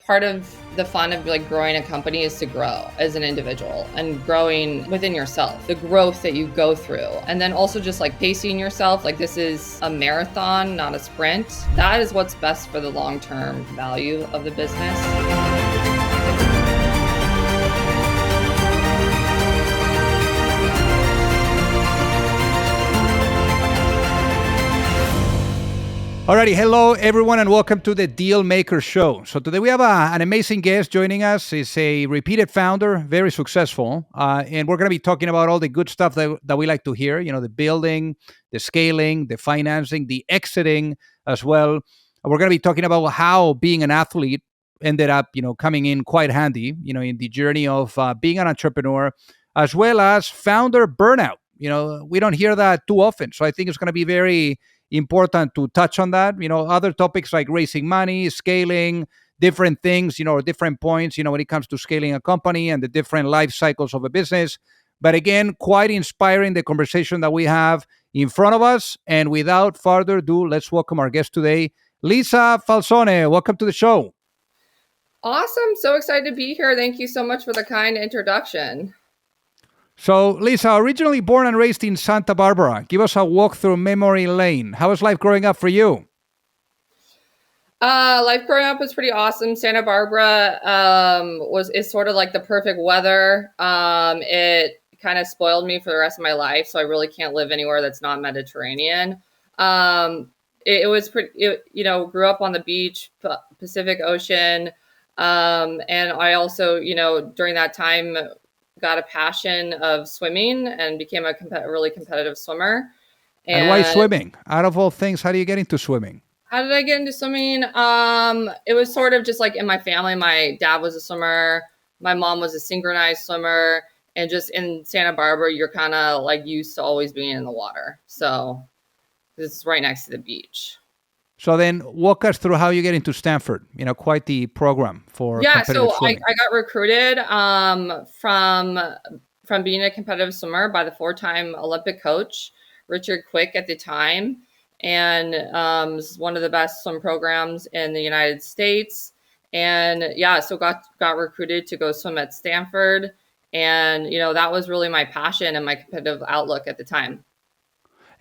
part of the fun of like growing a company is to grow as an individual and growing within yourself, the growth that you go through. And then also just like pacing yourself, like this is a marathon, not a sprint. That is what's best for the long-term value of the business. Alrighty, hello everyone and welcome to the Deal Maker Show. So today we have an amazing guest joining us. He's a repeated founder, very successful, and we're going to be talking about all the good stuff that we like to hear, you know, the building, the scaling, the financing, the exiting as well. We're going to be talking about how being an athlete ended up, you know, coming in quite handy, you know, in the journey of being an entrepreneur, as well as founder burnout. You know, we don't hear that too often. So I think it's going to be very important to touch on that. You know, other topics like raising money, scaling, different things, you know, different points, you know, when it comes to scaling a company and the different life cycles of a business. But again, quite inspiring the conversation that we have in front of us. And without further ado, let's welcome our guest today, Lisa Falzone. Welcome to the show. Awesome. So excited to be here. Thank you so much for the kind introduction. So, Lisa, originally born and raised in Santa Barbara, give us a walk through memory lane. How was life growing up for you? Life growing up was pretty awesome. Santa Barbara is sort of like the perfect weather. It kind of spoiled me for the rest of my life, so I really can't live anywhere that's not Mediterranean. It was pretty, grew up on the beach, Pacific Ocean, and I also, during that time, got a passion of swimming and became a really competitive swimmer. And why swimming? Out of all things, how do you get into swimming? How did I get into swimming? It was sort of just like in my family. My dad was a swimmer. My mom was a synchronized swimmer. And just in Santa Barbara, you're kind of like used to always being in the water. So this is right next to the beach. So then walk us through how you get into Stanford, you know, quite the program for competitive swimming. I got recruited from being a competitive swimmer by the 4-time Olympic coach, Richard Quick at the time. And it was one of the best swim programs in the United States. And so got recruited to go swim at Stanford. And, that was really my passion and my competitive outlook at the time.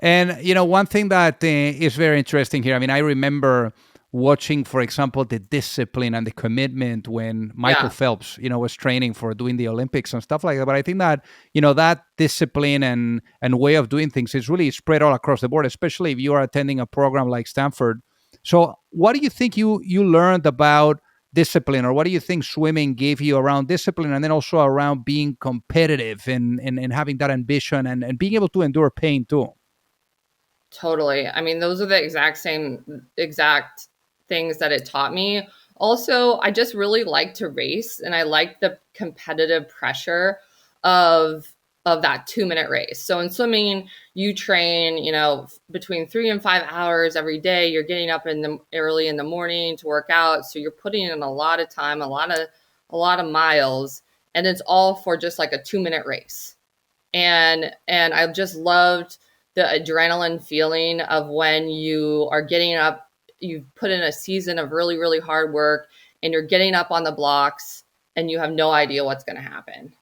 And, one thing that is very interesting here, I mean, I remember watching, for example, the discipline and the commitment when Michael Phelps, was training for doing the Olympics and stuff like that. But I think that, that discipline and way of doing things is really spread all across the board, especially if you are attending a program like Stanford. So what do you think you learned about discipline, or what do you think swimming gave you around discipline and then also around being competitive and having that ambition and being able to endure pain too? Totally. I mean, those are the exact things that it taught me. Also, I just really like to race, and I like the competitive pressure of that 2-minute race. So in swimming, you train, between 3 and 5 hours every day. You're getting up early in the morning to work out. So you're putting in a lot of time, a lot of miles, and it's all for just like a 2-minute race. And I've just loved the adrenaline feeling of when you are getting up, you've put in a season of really, really hard work, and you're getting up on the blocks and you have no idea what's going to happen.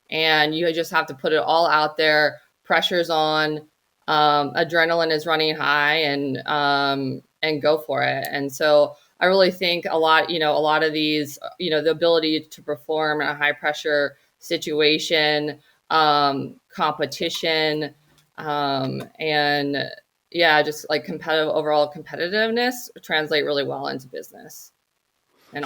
And you just have to put it all out there. Pressure's on, adrenaline is running high, and go for it. And so I really think a lot of these, the ability to perform in a high pressure situation, competition, just like overall competitiveness translate really well into business.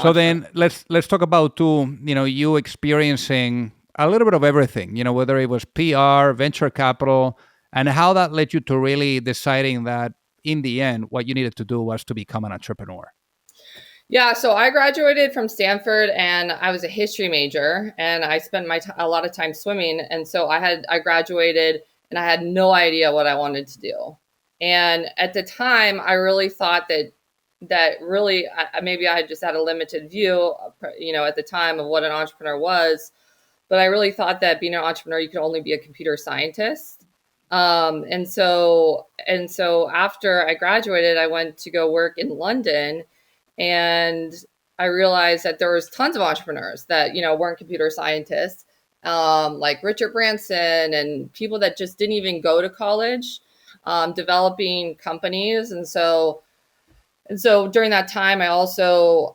So then let's talk about too, you experiencing a little bit of everything, whether it was PR, venture capital, and how that led you to really deciding that in the end, what you needed to do was to become an entrepreneur. Yeah, so I graduated from Stanford and I was a history major, and I spent a lot of time swimming. And so I graduated and I had no idea what I wanted to do. And at the time, I really thought that really maybe I had just had a limited view, at the time of what an entrepreneur was. But I really thought that being an entrepreneur, you could only be a computer scientist. And so after I graduated, I went to go work in London, and I realized that there was tons of entrepreneurs that, weren't computer scientists, like Richard Branson and people that just didn't even go to college, developing companies. And so during that time, I also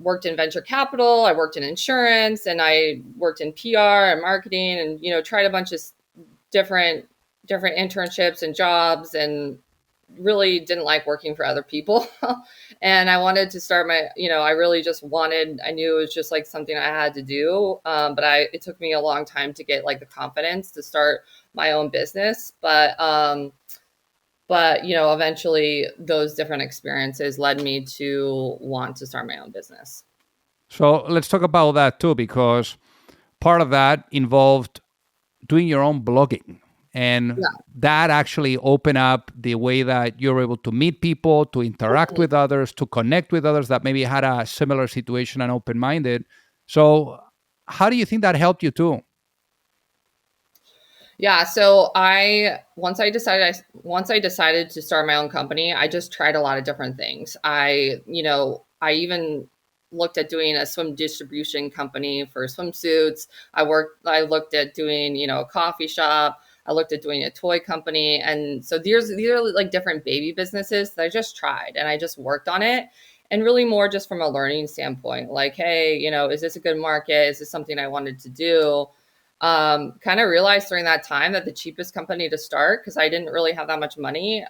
worked in venture capital, I worked in insurance, and I worked in PR and marketing, and tried a bunch of different different internships and jobs, and really didn't like working for other people. And I wanted to start I really just wanted, I knew it was just like something I had to do. It took me a long time to get like the confidence to start my own business. But eventually those different experiences led me to want to start my own business. So let's talk about that too, because part of that involved doing your own blogging. And Yeah. that actually opened up the way that you're able to meet people, to interact with others, to connect with others that maybe had a similar situation and open minded. So, how do you think that helped you too? Yeah, so once I decided to start my own company, I just tried a lot of different things. I even looked at doing a swim distribution company for swimsuits. I looked at doing, a coffee shop. I looked at doing a toy company. And so these are like different baby businesses that I just tried, and I just worked on it. And really more just from a learning standpoint, like, hey, is this a good market? Is this something I wanted to do? Kind of realized during that time that the cheapest company to start, because I didn't really have that much money,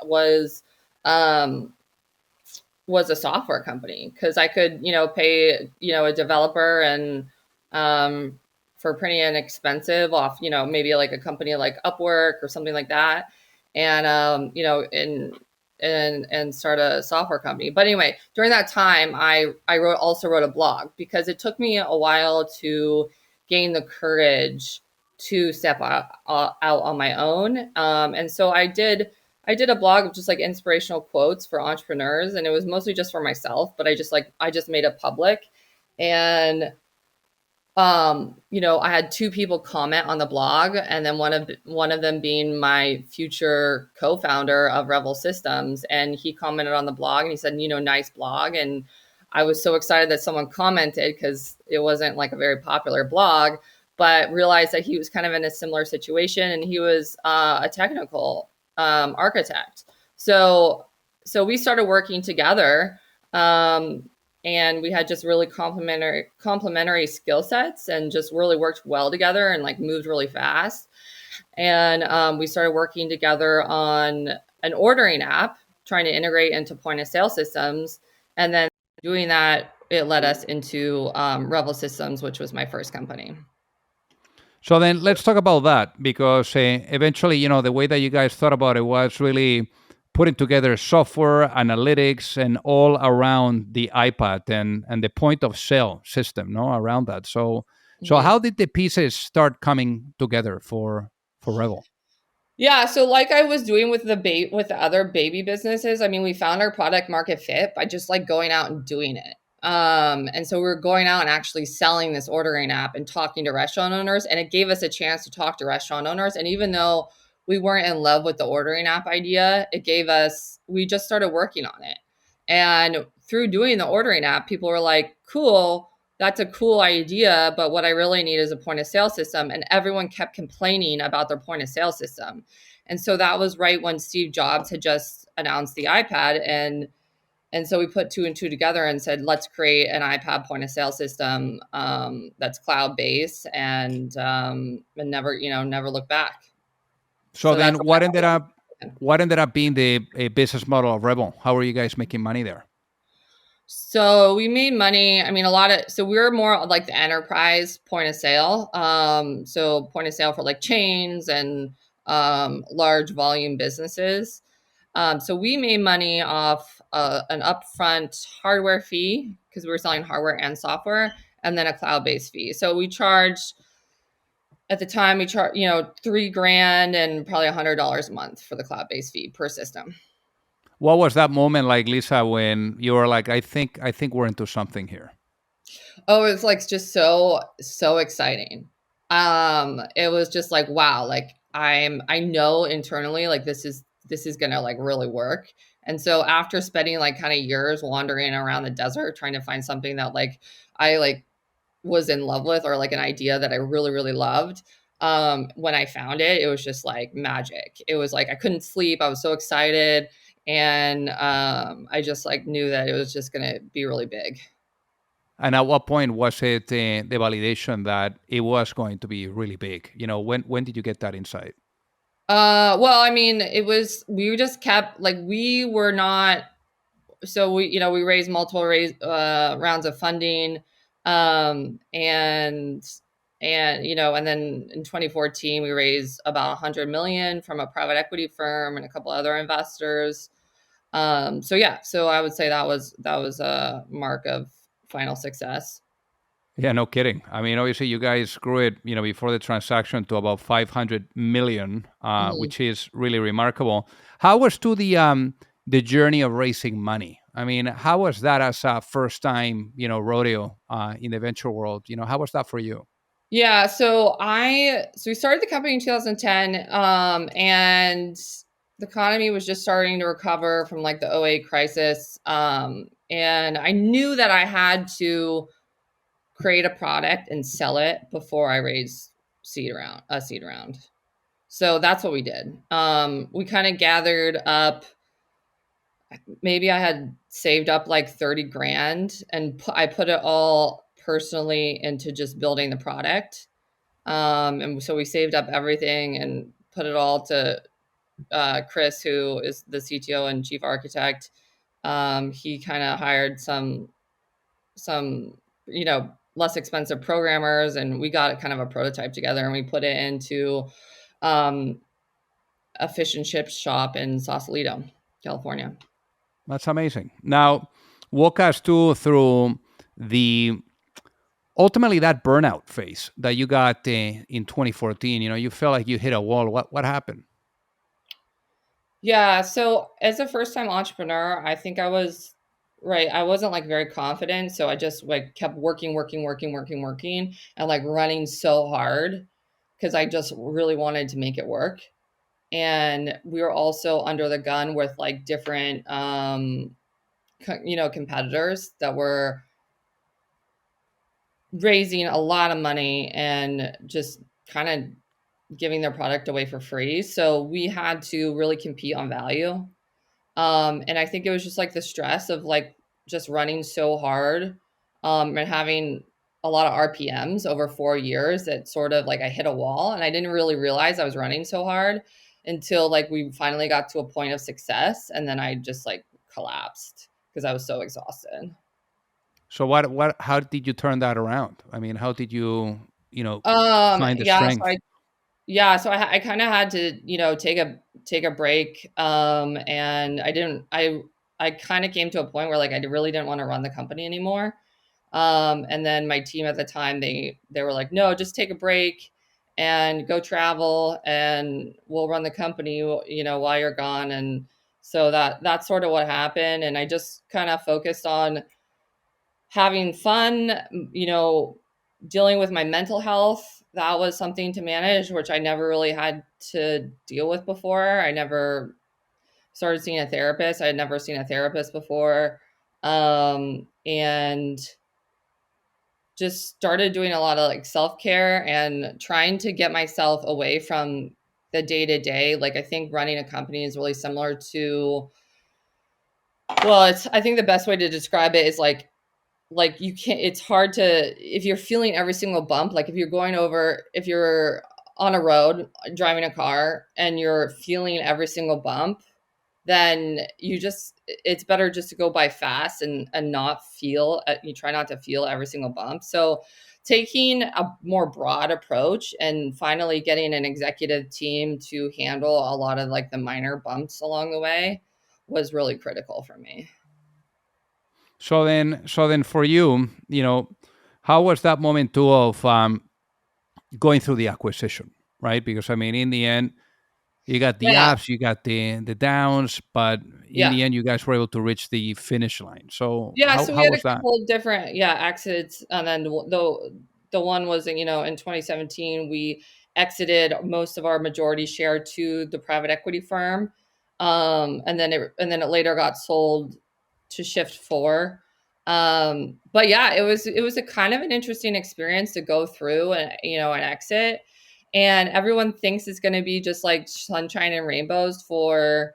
um, was a software company, because I could, pay, a developer and for pretty inexpensive off, maybe like a company like Upwork or something like that, and and start a software company. But anyway, during that time, I also wrote a blog, because it took me a while to gain the courage to step out on my own. And so I did a blog of just like inspirational quotes for entrepreneurs, and it was mostly just for myself, but I just made it public. And I had two people comment on the blog, and then one of them being my future co-founder of Revel Systems, and he commented on the blog and he said, nice blog. And I was so excited that someone commented, because it wasn't like a very popular blog, but realized that he was kind of in a similar situation, and he was a technical architect. So we started working together. Um, and we had just really complementary skill sets, and just really worked well together, and like moved really fast. And we started working together on an ordering app, trying to integrate into point of sale systems. And then doing that, it led us into Revel Systems, which was my first company. So then let's talk about that, because eventually, the way that you guys thought about it was really putting together software, analytics, and all around the iPad and the point of sale system, no, around that. So Mhm. how did the pieces start coming together for Revel? Yeah, so like I was doing with with the other baby businesses, I mean, we found our product market fit by just like going out and doing it. And so we were going out and actually selling this ordering app and talking to restaurant owners, and it gave us a chance to talk to restaurant owners. And even though we weren't in love with the ordering app idea, we just started working on it. And through doing the ordering app, people were like, cool, that's a cool idea, but what I really need is a point of sale system. And everyone kept complaining about their point of sale system. And so that was right when Steve Jobs had just announced the iPad. And so we put two and two together and said, let's create an iPad point of sale system that's cloud based, and never look back. So So that's then what ended up being the business model of Revel? How are you guys making money there? So we made money. I mean, so we were more like the enterprise point of sale. So point of sale for like chains and large volume businesses. So we made money off an upfront hardware fee, because we were selling hardware and software, and then a cloud-based fee. So at the time we charged, $3,000 and probably $100 a month for the cloud-based fee per system. What was that moment like, Lisa, when you were like, I think we're into something here? Oh, it was like just so exciting. It was just like, wow, like I know internally like this is gonna like really work. And so after spending like kind of years wandering around the desert trying to find something that like I like was in love with, or like an idea that I really, really loved. When I found it, it was just like magic. It was like I couldn't sleep. I was so excited. And I just like knew that it was just going to be really big. And at what point was it the validation that it was going to be really big? When did you get that insight? Well, I mean, it was, we just kept like, we were not, so we, we raised multiple rounds of funding. And and then in 2014 we raised about 100 million from a private equity firm and a couple other investors. So yeah, so I would say that was a mark of final success. Yeah, no kidding. I mean, obviously, you guys grew it, before the transaction to about 500 million, Mhm. which is really remarkable. How was to the journey of raising money? I mean, how was that as a first time, rodeo in the venture world? How was that for you? Yeah, so we started the company in 2010, and the economy was just starting to recover from like the '08 crisis, and I knew that I had to create a product and sell it before I raised seed round. So that's what we did. We kind of gathered up. Maybe I had saved up like 30 grand, and I put it all personally into just building the product. And so we saved up everything and put it all to Chris, who is the CTO and chief architect. He kind of hired some less expensive programmers, and we got kind of a prototype together, and we put it into um, a fish and chip shop in Sausalito, California. That's amazing. Now, walk us through the ultimately that burnout phase that you got in 2014. You felt like you hit a wall. What happened? Yeah, so as a first time entrepreneur, I think I was right. I wasn't like very confident, so I just like kept working, working, working, working, working, and like running so hard because I just really wanted to make it work. And we were also under the gun with like different competitors that were raising a lot of money and just kind of giving their product away for free. So we had to really compete on value. And I think it was just like the stress of like just running so hard, and having a lot of RPMs over 4 years that sort of like I hit a wall, and I didn't really realize I was running so hard until like we finally got to a point of success. And then I just like collapsed because I was so exhausted. So how did you turn that around? I mean, how did you, find the Yeah, so strength? I I kind of had to, take a break. And I kind of came to a point where like I really didn't want to run the company anymore. And then my team at the time, they were like, no, just take a break and go travel, and we'll run the company, while you're gone. And so that's sort of what happened. And I just kind of focused on having fun, dealing with my mental health. That was something to manage, which I never really had to deal with before. I never started seeing a therapist. I had never seen a therapist before. And just started doing a lot of like self-care and trying to get myself away from the day to day. Like I think running a company is really similar to, well, it's, I think the best way to describe it is like you can't, it's hard to, if you're feeling every single bump, like if you're on a road driving a car and you're feeling every single bump, then it's better just to go by fast and not feel, you try not to feel every single bump. So taking a more broad approach and finally getting an executive team to handle a lot of like the minor bumps along the way was really critical for me. So then for you, how was that moment too of going through the acquisition, right? Because I mean, in the end, you got the Yeah. ups, you got the downs, but in Yeah. the end, you guys were able to reach the finish line. So Yeah, how so we how had was a that? couple of different, exits, and then the one was in 2017 we exited most of our majority share to the private equity firm. And then it later got sold to Shift 4. But yeah, it was a kind of an interesting experience to go through and an exit. And everyone thinks it's going to be just like sunshine and rainbows for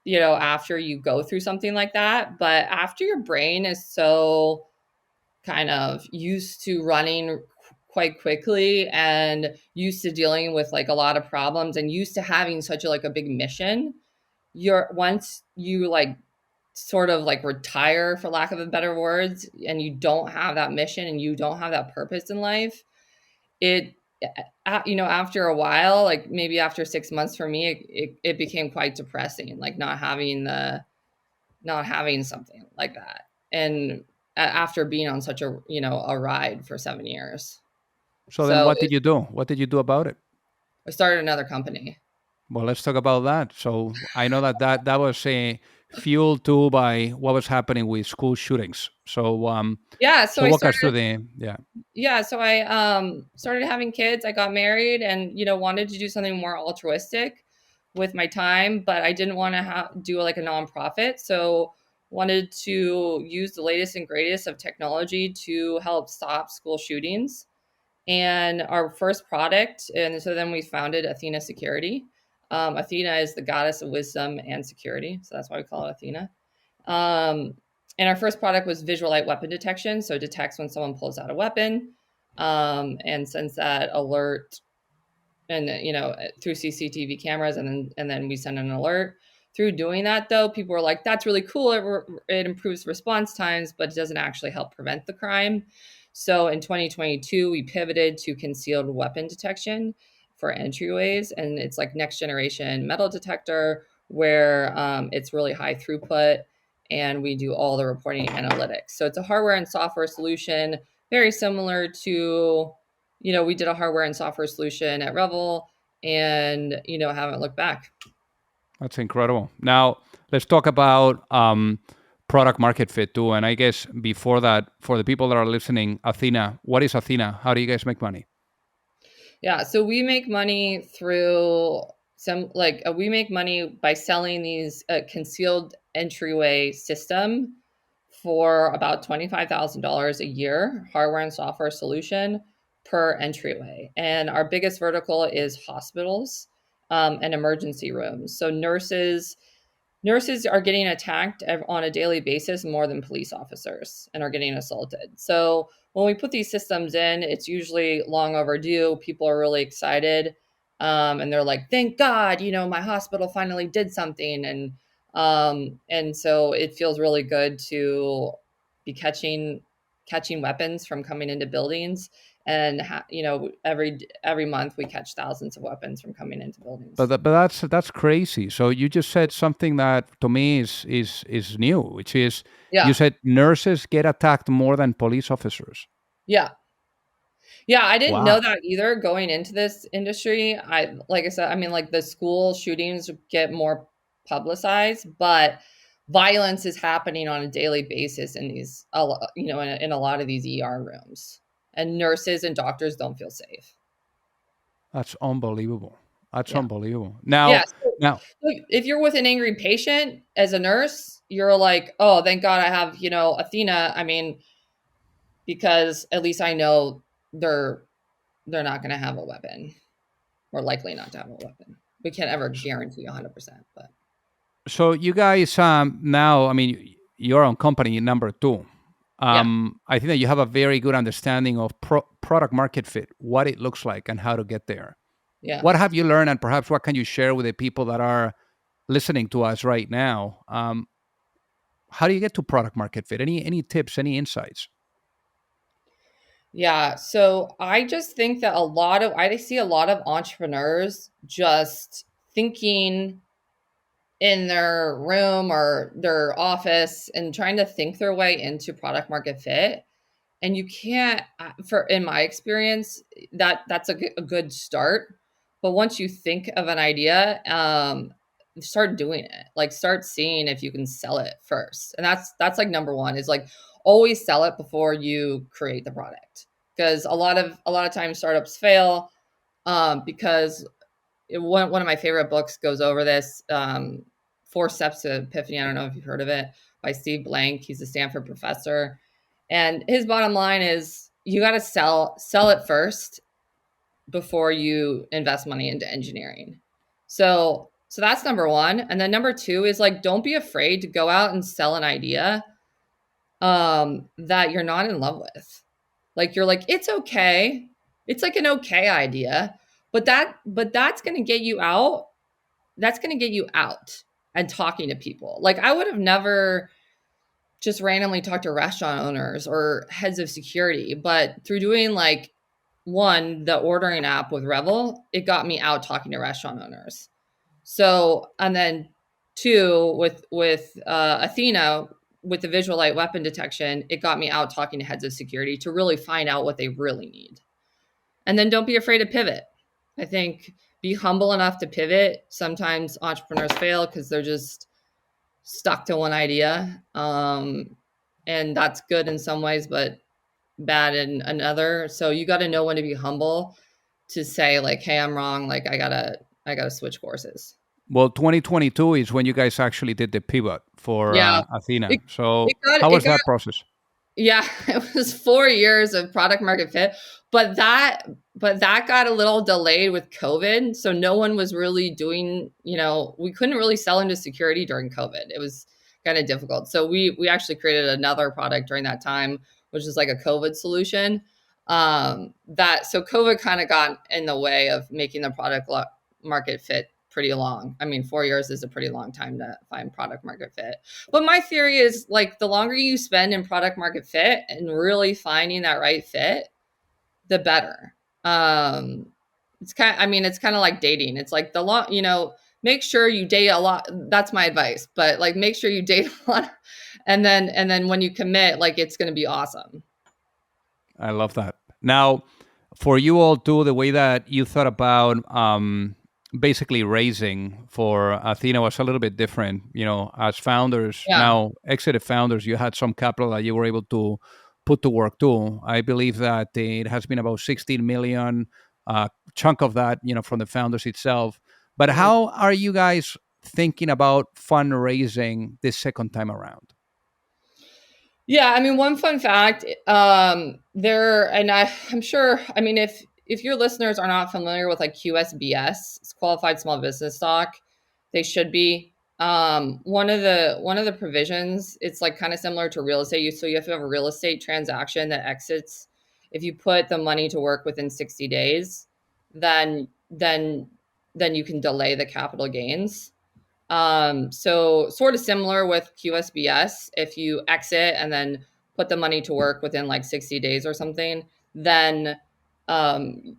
after you go through something like that. But after your brain is so kind of used to running quite quickly and used to dealing with like a lot of problems and used to having such a big mission, you're once you like sort of like retire, for lack of a better words, and you don't have that mission and you don't have that purpose in life, it after a while, like maybe after 6 months for me, it became quite depressing, like not having something like that. And after being on such a ride for 7 years. So then So what did you do? What did you do about it? I started another company. Well, let's talk about that. So I know that was fueled too by what was happening with school shootings. So Yeah, so so I walk us started through the yeah. yeah, so I started having kids. I got married and wanted to do something more altruistic with my time, but I didn't want to do like a nonprofit. So wanted to use the latest and greatest of technology to help stop school shootings. And our first product, and so then we founded Athena Security. Athena is the goddess of wisdom and security, so that's why we call it Athena. Um, and our first product was visual light weapon detection, so it detects when someone pulls out a weapon, and sends that alert, and through CCTV cameras, and then we send an alert. Through doing that, though, people were like, "That's really cool. It improves response times, but it doesn't actually help prevent the crime." So in 2022, we pivoted to concealed weapon detection for entryways, and it's like next generation metal detector where it's really high throughput, and we do all the reporting analytics. So it's a hardware and software solution, very similar to we did a hardware and software solution at Revel, and haven't looked back. That's incredible. Now let's talk about product market fit too. And I guess before that, for the people that are listening, Athena, what is Athena? How do you guys make money? Yeah, so we make money through we make money by selling these concealed entryway system for about $25,000 a year, hardware and software solution per entryway. And our biggest vertical is hospitals, and emergency rooms. So nurses are getting attacked on a daily basis more than police officers, and are getting assaulted. So when we put these systems in, it's usually long overdue. People are really excited, and they're like, "Thank God, my hospital finally did something." And so it feels really good to be catching weapons from coming into buildings, and every month we catch thousands of weapons from coming into buildings. But that's crazy. So you just said something that to me is new, which is you Yeah. said nurses get attacked more than police officers. Yeah. Yeah, I didn't know Wow. that either going into this industry. Like I said, I mean, like the school shootings get more publicized, but violence is happening on a daily basis in in a lot of these ER rooms, and nurses and doctors don't feel safe. That's unbelievable. That's Yeah. unbelievable. Yeah. Now, now, So if you're with an angry patient as a nurse, you're like, oh, thank God I have, Athena. I mean, because at least I know they're they're not going to have a weapon. More likely not to have a weapon. We can't ever guarantee 100%, but so you guys now, I mean, you're on company number two. yeah, I think that you have a very good understanding of product market fit, what it looks like, and how to get there. yeah. What have you learned, and perhaps what can you share with the people that are listening to us right now? How do you get to product market fit? Any tips? Any insights? Yeah, so I just think that I see a lot of entrepreneurs just thinking in their room or their office and trying to think their way into product market fit. And you can't, for in my experience, that's a good start. But once you think of an idea, start doing it. Like start seeing if you can sell it first. And that's like number one, is like always sell it before you create the product. Because a lot of times startups fail, because one of my favorite books goes over this. 4 Steps to Epiphany. I don't know if you've heard of it, by Steve Blank. He's a Stanford professor, and his bottom line is you got to sell it first before you invest money into engineering. So that's number one. And then number two is like, don't be afraid to go out and sell an idea that you're not in love with. Like you're like, it's okay. It's like an okay idea, but that's going to get you out. That's going to get you out and talking to people. Like I would have never just randomly talked to restaurant owners or heads of security, but through doing like one, the ordering app with Revel, it got me out talking to restaurant owners. So, and then two, with Athena, with the visual light weapon detection, it got me out talking to heads of security to really find out what they really need. And then don't be afraid to pivot. I think be humble enough to pivot. Sometimes entrepreneurs fail because they're just stuck to one idea. And that's good in some ways, but bad in another. So you got to know when to be humble to say like, hey, I'm wrong. Like I gotta switch courses. Well, 2022 is when you guys actually did the pivot for Yeah. Athena. It, So it got, how it was got, that process? yeah, it was 4 years of product market fit, but that got a little delayed with COVID. So no one was really doing, we couldn't really sell into security during COVID. It was kind of difficult. So we actually created another product during that time, which is like a COVID solution. So COVID kind of got in the way of making the product market fit pretty long. I mean, 4 years is a pretty long time to find product market fit. But my theory is like the longer you spend in product market fit and really finding that right fit, the better. It's kind of like dating. It's like make sure you date a lot. That's my advice. But like make sure you date a lot, and then when you commit, like it's going to be awesome. I love that. Now, for you all too, the way that you thought about basically raising for Athena was a little bit different. As founders, Yeah. now exited founders, you had some capital that you were able to put to work too. I believe that it has been about 16 million chunk of that, from the founders itself. But Mm-hmm. how are you guys thinking about fundraising this second time around? Yeah, I mean, one fun fact, I'm sure, I mean, if your listeners are not familiar with like QSBS, it's qualified small business stock, they should be. One of the provisions, it's like kind of similar to real estate. So you have to have a real estate transaction that exits. If you put the money to work within 60 days, then you can delay the capital gains. So sort of similar with QSBS, if you exit and then put the money to work within like 60 days or something, then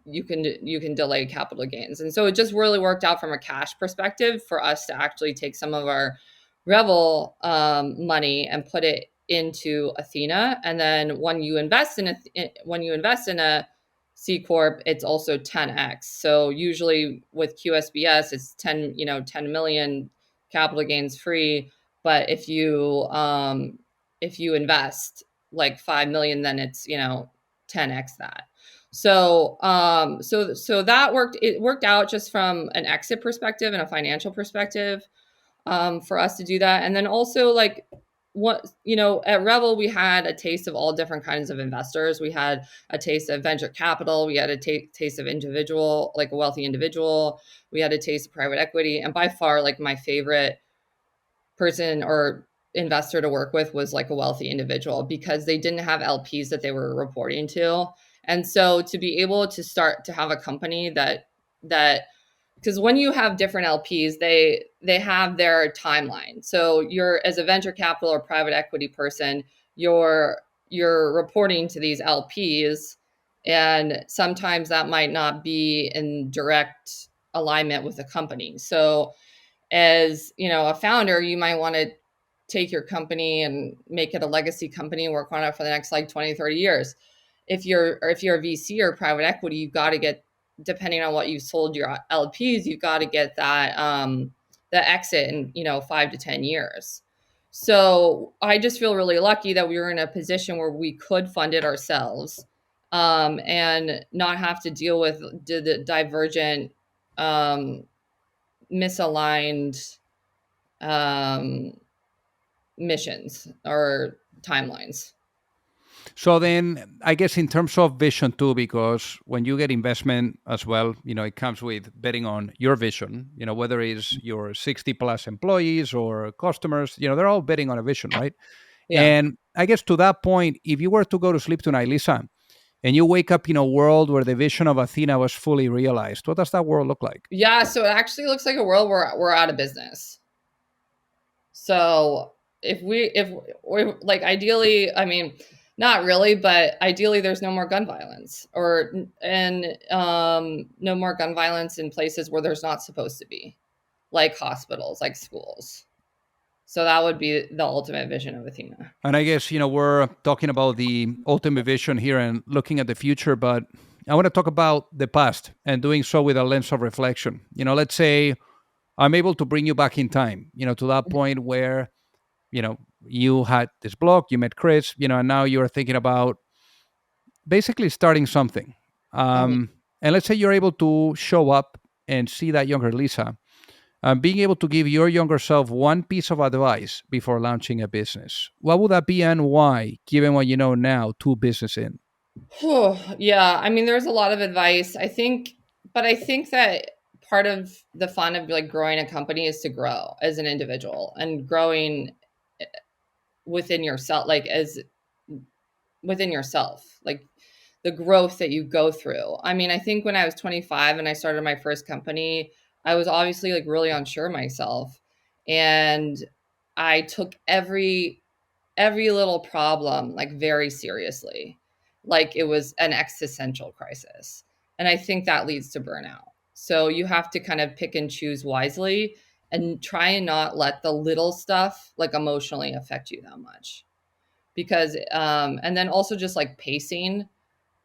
you can delay capital gains. And so it just really worked out from a cash perspective for us to actually take some of our Revel money and put it into Athena. And then when you invest in a C corp, it's also 10x. So usually with QSBS, it's 10 million capital gains free. But if you invest like 5 million, then it's 10x that. So that worked. It worked out just from an exit perspective and a financial perspective, for us to do that. And then also like at Revel, we had a taste of all different kinds of investors. We had a taste of venture capital. We had a taste of individual, like a wealthy individual. We had a taste of private equity. And by far, like my favorite person or investor to work with was like a wealthy individual, because they didn't have LPs that they were reporting to. And so to be able to start to have a company that because when you have different LPs, they have their timeline. So you're, as a venture capital or private equity person, you're reporting to these LPs, and sometimes that might not be in direct alignment with the company. So as a founder, you might want to take your company and make it a legacy company and work on it for the next like 20, 30 years. If you're a VC or private equity, you've got to get, depending on what you sold your LPs, you've got to get that the exit in 5 to 10 years. So I just feel really lucky that we were in a position where we could fund it ourselves, and not have to deal with the divergent um, misaligned um, missions or timelines. So then I guess in terms of vision too, because when you get investment as well, it comes with betting on your vision, whether it's your 60 plus employees or customers, they're all betting on a vision, right? Yeah. And I guess to that point, if you were to go to sleep tonight, Lisa, and you wake up in a world where the vision of Athena was fully realized, what does that world look like? Yeah. So it actually looks like a world where we're out of business. So if we like ideally, I mean, not really, but ideally there's no more gun violence and no more gun violence in places where there's not supposed to be, like hospitals, like schools. So that would be the ultimate vision of Athena. And I guess, we're talking about the ultimate vision here and looking at the future, but I want to talk about the past and doing so with a lens of reflection. Let's say I'm able to bring you back in time, to that point where, you had this blog, you met Chris, and now you're thinking about basically starting something. Mhm. And let's say you're able to show up and see that younger Lisa, being able to give your younger self one piece of advice before launching a business. What would that be and why, given what you know now, two business in? Yeah, I mean, there's a lot of advice. But I think that part of the fun of like growing a company is to grow as an individual and growing within yourself, like as within yourself, like the growth that you go through. I mean, I think when I was 25 and I started my first company, I was obviously like really unsure of myself. And I took every little problem like very seriously, like it was an existential crisis. And I think that leads to burnout. So you have to kind of pick and choose wisely and try and not let the little stuff like emotionally affect you that much. Because and then also just like pacing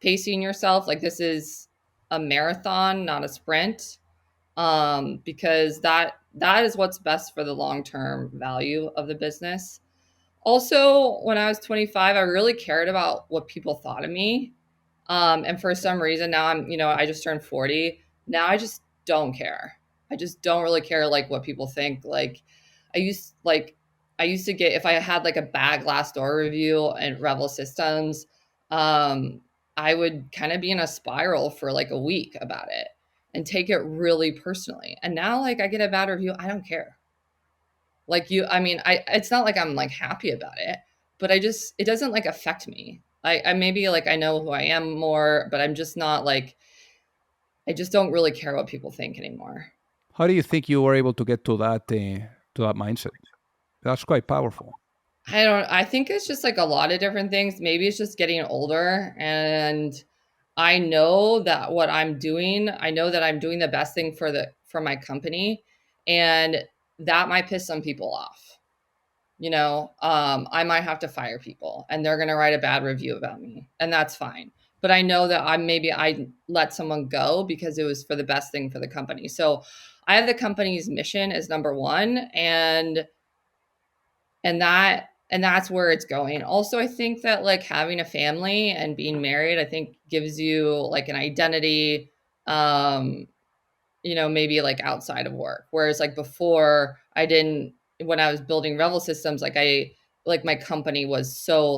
yourself, like this is a marathon, not a sprint. Because that is what's best for the long-term value of the business. Also, when I was 25, I really cared about what people thought of me. And for some reason now I just turned 40. Now I just don't care. I just don't really care like what people think. Like I used to get, if I had like a bad Glassdoor review and Revel Systems, I would kind of be in a spiral for like a week about it and take it really personally. And now like I get a bad review, I don't care. Like I mean, it's not like I'm like happy about it, but it doesn't like affect me. I maybe like I know who I am more, but I'm just not like, I just don't really care what people think anymore. How do you think you were able to get to that mindset? That's quite powerful. I think it's just like a lot of different things. Maybe it's just getting older and I know that I know that I'm doing the best thing for my company, and that might piss some people off. I might have to fire people and they're going to write a bad review about me, and that's fine. But I know that I let someone go because it was for the best thing for the company. So I have the company's mission as number one, and that's where it's going. Also, I think that like having a family and being married, I think gives you like an identity, um, maybe like outside of work. Whereas like before I didn't, when I was building Revel Systems, like my company was so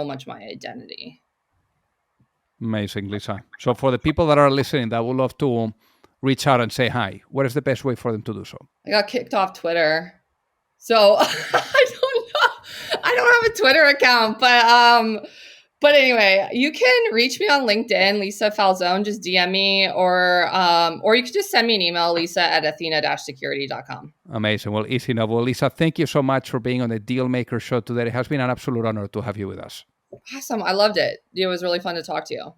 much my identity. Amazing, Lisa. So for the people that are listening that would love to reach out and say hi, what is the best way for them to do so? I got kicked off Twitter. So I don't know. I don't have a Twitter account, but anyway, you can reach me on LinkedIn, Lisa Falzone. Just DM me, or you can just send me an email, Lisa at Athena-security.com. Amazing. Well, easy enough. Well, Lisa, thank you so much for being on the Dealmaker Show today. It has been an absolute honor to have you with us. Awesome. I loved it. It was really fun to talk to you.